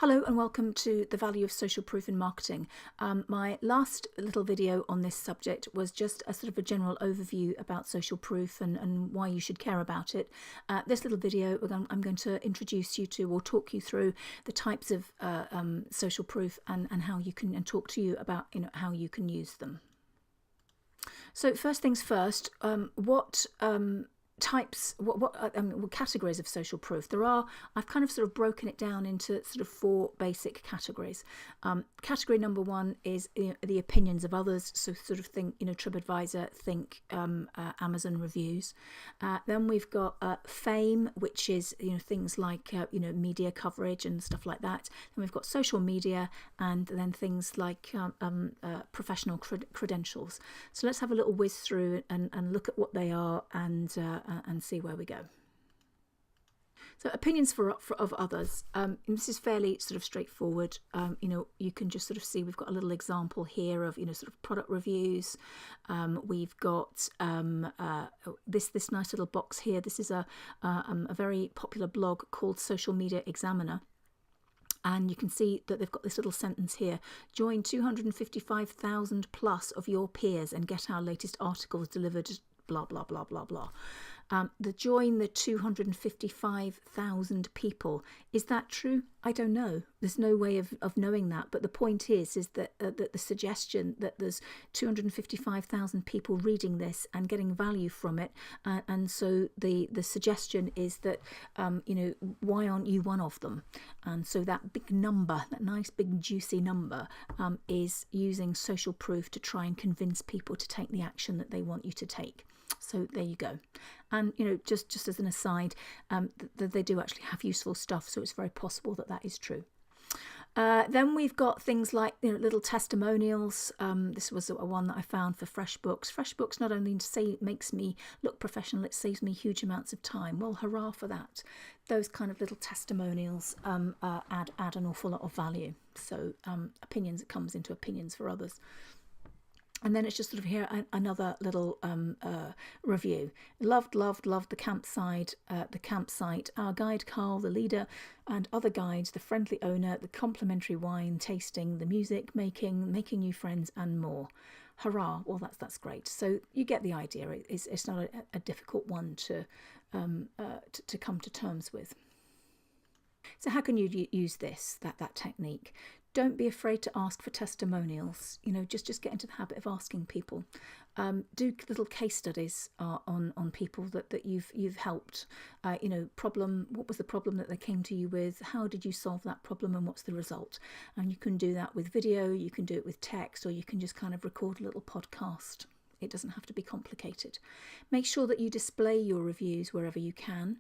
Hello and welcome to the value of social proof in marketing. My last little video on this subject was just a sort of a general overview about social proof and why you should care about it. This little video I'm going to introduce you to or talk you through the types of social proof and how you can, and talk to you about how you can use them. So first things first, what categories of social proof there are. I've kind of sort of broken it down into sort of four basic categories. Category number one is the opinions of others, so sort of think TripAdvisor, think Amazon reviews. Then we've got fame, which is things like media coverage and stuff like that. Then we've got social media, and then things like professional credentials. So let's have a little whiz through and look at what they are and see where we go. So opinions of others. And this is fairly sort of straightforward. You can just sort of see we've got a little example here of sort of product reviews. We've got this nice little box here. This is a very popular blog called Social Media Examiner. And you can see that they've got this little sentence here: join 255,000 plus of your peers and get our latest articles delivered, blah, blah, blah, blah, blah. Join the 255,000 people. Is that true? I don't know. There's no way of knowing that. But the point is that the suggestion that there's 255,000 people reading this and getting value from it. And so the suggestion is that, why aren't you one of them? And so that big number, that nice big juicy number, is using social proof to try and convince people to take the action that they want you to take. So there you go. And just as an aside, they do actually have useful stuff, so it's very possible that that is true. Then we've got things like little testimonials. This was one that I found for FreshBooks. FreshBooks not only makes me look professional, it saves me huge amounts of time. Well, hurrah for that. Those kind of little testimonials add an awful lot of value. So opinions, it comes into opinions for others. And then it's just sort of here another little review. Loved the campsite. Our guide Carl, the leader, and other guides, the friendly owner, the complimentary wine tasting, the music making new friends, and more. Hurrah! Well, that's great. So you get the idea. It's not a difficult one to come to terms with. So how can you use that technique? Don't be afraid to ask for testimonials. Just get into the habit of asking people. Do little case studies on people that you've helped. Problem. What was the problem that they came to you with? How did you solve that problem, and what's the result? And you can do that with video. You can do it with text, or you can just kind of record a little podcast. It doesn't have to be complicated. Make sure that you display your reviews wherever you can.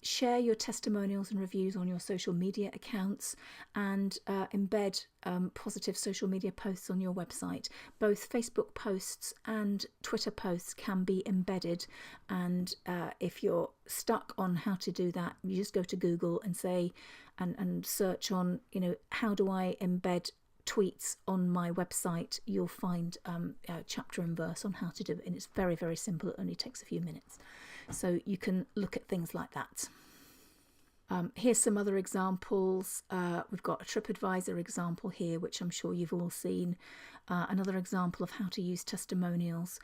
Share your testimonials and reviews on your social media accounts, and embed positive social media posts on your website. Both Facebook posts and Twitter posts can be embedded. And if you're stuck on how to do that, you just go to Google and say, and search on, how do I embed tweets on my website. You'll find a chapter and verse on how to do it, and it's very, very simple. It only takes a few minutes. So you can look at things like that. Here's some other examples. We've got a TripAdvisor example here, which I'm sure you've all seen. Another example of how to use testimonials.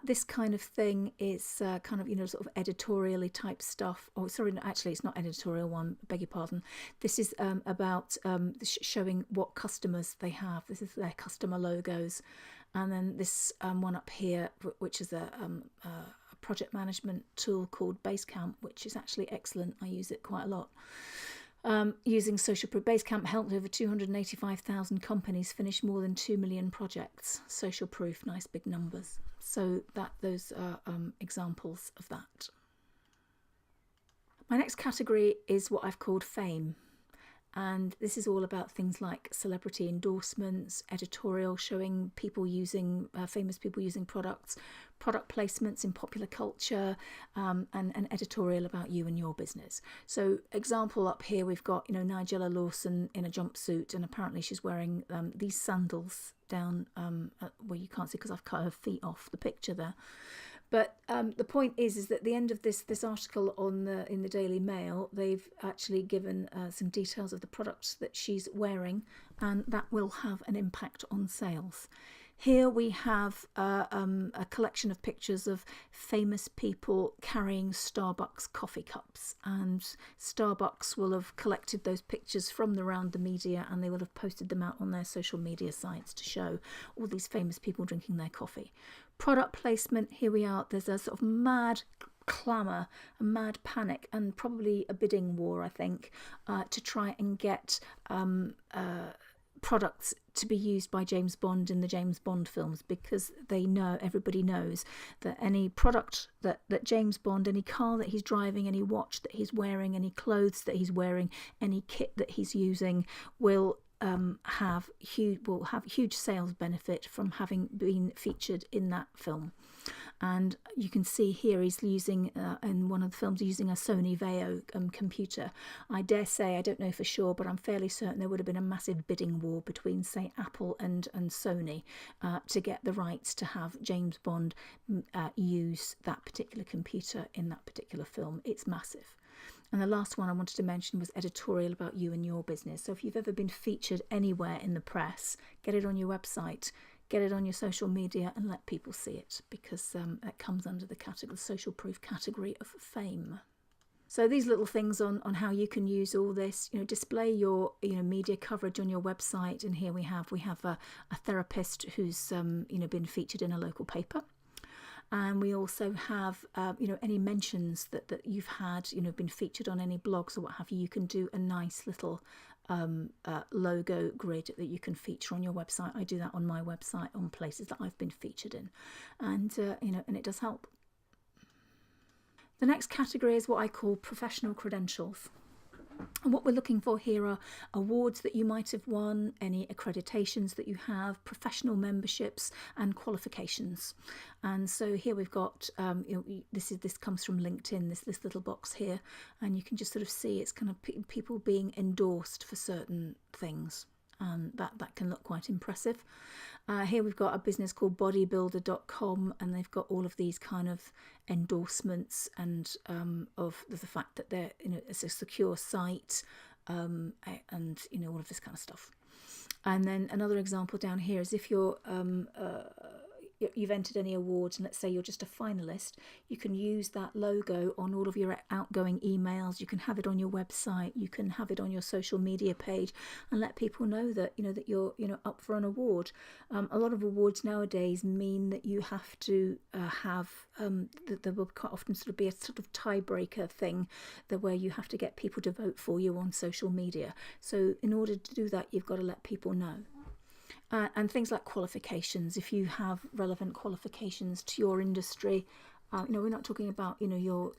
This kind of thing is kind of, sort of editorially type stuff. Oh, sorry, actually, it's not editorial one. Beg your pardon. This is about showing what customers they have. This is their customer logos. And then this one up here, which is a project management tool called Basecamp, which is actually excellent. I use it quite a lot. Using social proof, Basecamp helped over 285,000 companies finish more than 2 million projects. Social proof, nice big numbers. So those are examples of that. My next category is what I've called fame. And this is all about things like celebrity endorsements, editorial showing people using, famous people using products, product placements in popular culture, and an editorial about you and your business. So example up here, we've got, Nigella Lawson in a jumpsuit, and apparently she's wearing these sandals down where you can't see because I've cut her feet off the picture there. But the point is that at the end of this article in the Daily Mail, they've actually given some details of the products that she's wearing, and that will have an impact on sales. Here we have a collection of pictures of famous people carrying Starbucks coffee cups, and Starbucks will have collected those pictures from around the media, and they will have posted them out on their social media sites to show all these famous people drinking their coffee. Product placement, here we are, there's a sort of mad clamour, a mad panic, and probably a bidding war, I think, to try and get products to be used by James Bond in the James Bond films, because everybody knows that any product that James Bond, any car that he's driving, any watch that he's wearing, any clothes that he's wearing, any kit that he's using will have huge sales benefit from having been featured in that film. And you can see here he's using, in one of the films, using a Sony Vaio computer. I dare say, I don't know for sure, but I'm fairly certain there would have been a massive bidding war between, say, Apple and Sony to get the rights to have James Bond use that particular computer in that particular film. It's massive. And the last one I wanted to mention was editorial about you and your business. So if you've ever been featured anywhere in the press, get it on your website, get it on your social media, and let people see it, because that comes under the social proof category of fame. So these little things on how you can use all this, display your media coverage on your website. And here we have a therapist who's been featured in a local paper. And we also have, any mentions that you've had, been featured on any blogs or what have you. You can do a nice little logo grid that you can feature on your website. I do that on my website on places that I've been featured in, and and it does help. The next category is what I call professional credentials. And what we're looking for here are awards that you might have won, any accreditations that you have, professional memberships, and qualifications. And so here we've got, this comes from LinkedIn, this little box here, and you can just sort of see it's kind of people being endorsed for certain things. That can look quite impressive. Here we've got a business called bodybuilder.com, and they've got all of these kind of endorsements and of the fact that they're it's a secure site, and all of this kind of stuff. And then another example down here is if you've entered any awards, and let's say you're just a finalist, you can use that logo on all of your outgoing emails. You can have it on your website, you can have it on your social media page, and let people know that that you're up for an award. A lot of awards nowadays mean that you have to have there will quite often sort of be a sort of tiebreaker thing where you have to get people to vote for you on social media. So in order to do that, you've got to let people know. And things like qualifications, if you have relevant qualifications to your industry, we're not talking about your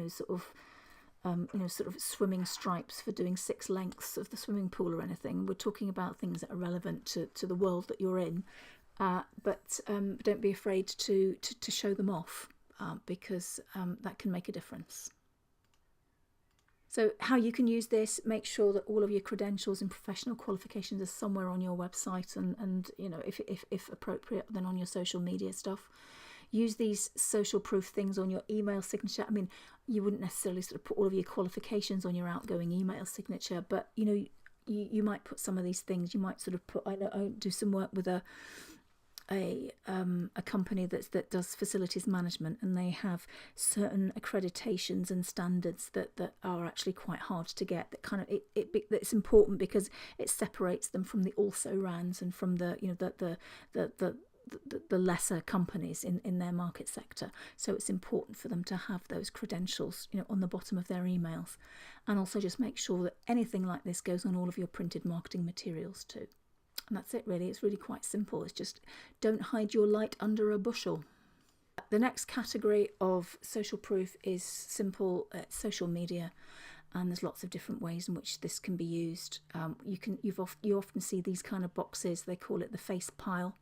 sort of swimming stripes for doing 6 lengths of the swimming pool or anything. We're talking about things that are relevant to the world that you're in, but don't be afraid to show them off, because that can make a difference. So how you can use this, make sure that all of your credentials and professional qualifications are somewhere on your website, and if appropriate, then on your social media stuff. Use these social proof things on your email signature. I mean, you wouldn't necessarily sort of put all of your qualifications on your outgoing email signature, but you might put some of these things. You might sort of put, I do some work with a company that does facilities management, and they have certain accreditations and standards that are actually quite hard to get. That kind of it's important because it separates them from the also rans and from the lesser companies in their market sector. So it's important for them to have those credentials on the bottom of their emails, and also just make sure that anything like this goes on all of your printed marketing materials too. And that's it, really. It's really quite simple. It's just don't hide your light under a bushel. The next category of social proof is simple social media, and there's lots of different ways in which this can be used. You often see these kind of boxes. They call it the face pile,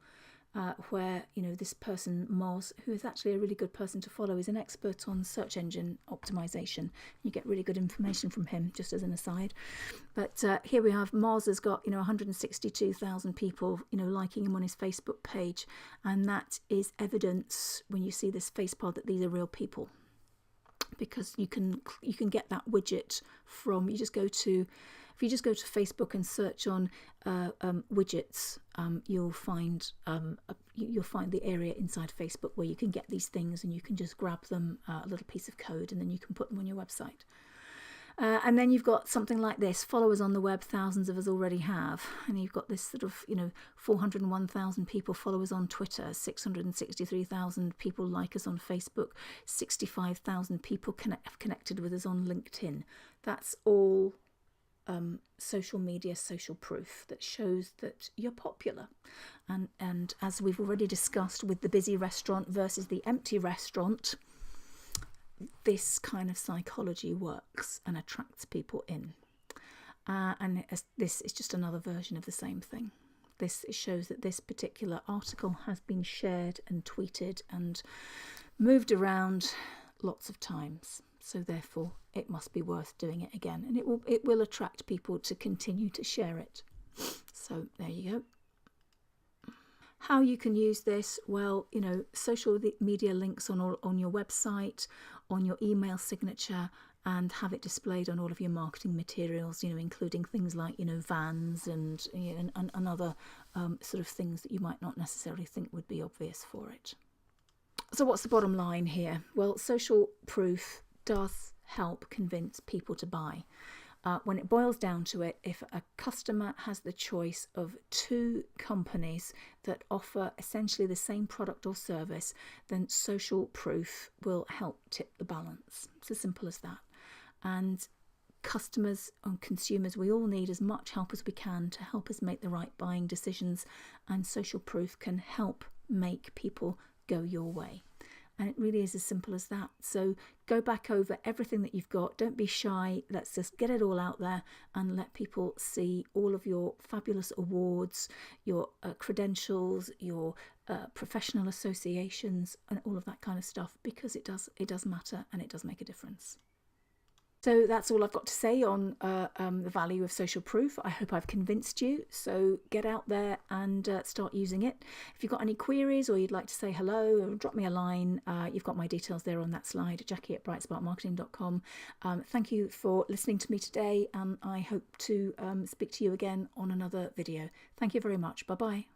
where, you know, this person, Moz, who is actually a really good person to follow, is an expert on search engine optimization. You get really good information from him, just as an aside. But here we have Moz has got, you know, 162,000 people, you know, liking him on his Facebook page. And that is evidence, when you see this face pod, that these are real people. Because you can get that widget from, if you just go to Facebook and search on widgets, you'll find the area inside Facebook where you can get these things, and you can just grab them, a little piece of code, and then you can put them on your website. And then you've got something like this: followers on the web, thousands of us already have. And you've got this sort of, you know, 401,000 people follow us on Twitter, 663,000 people like us on Facebook, 65,000 people have connected with us on LinkedIn. That's all social media, social proof that shows that you're popular. And as we've already discussed with the busy restaurant versus the empty restaurant, this kind of psychology works and attracts people in. And this is just another version of the same thing. This shows that this particular article has been shared and tweeted and moved around lots of times. So therefore, it must be worth doing it again. And it will attract people to continue to share it. So there you go. How you can use this? Well, you know, social media links on your website, on your email signature, and have it displayed on all of your marketing materials, you know, including things like, you know, vans and, you know, and other sort of things that you might not necessarily think would be obvious for it. So what's the bottom line here? Well, social proof does help convince people to buy. When it boils down to it, if a customer has the choice of two companies that offer essentially the same product or service, then social proof will help tip the balance. It's as simple as that. And customers and consumers, we all need as much help as we can to help us make the right buying decisions, and social proof can help make people go your way. And it really is as simple as that. So go back over everything that you've got. Don't be shy. Let's just get it all out there and let people see all of your fabulous awards, your credentials, your professional associations, and all of that kind of stuff, because it does matter and it does make a difference. So that's all I've got to say on the value of social proof. I hope I've convinced you. So get out there and start using it. If you've got any queries or you'd like to say hello, or drop me a line, you've got my details there on that slide, Jackie@brightsparkmarketing.com. Thank you for listening to me today, and I hope to speak to you again on another video. Thank you very much. Bye-bye.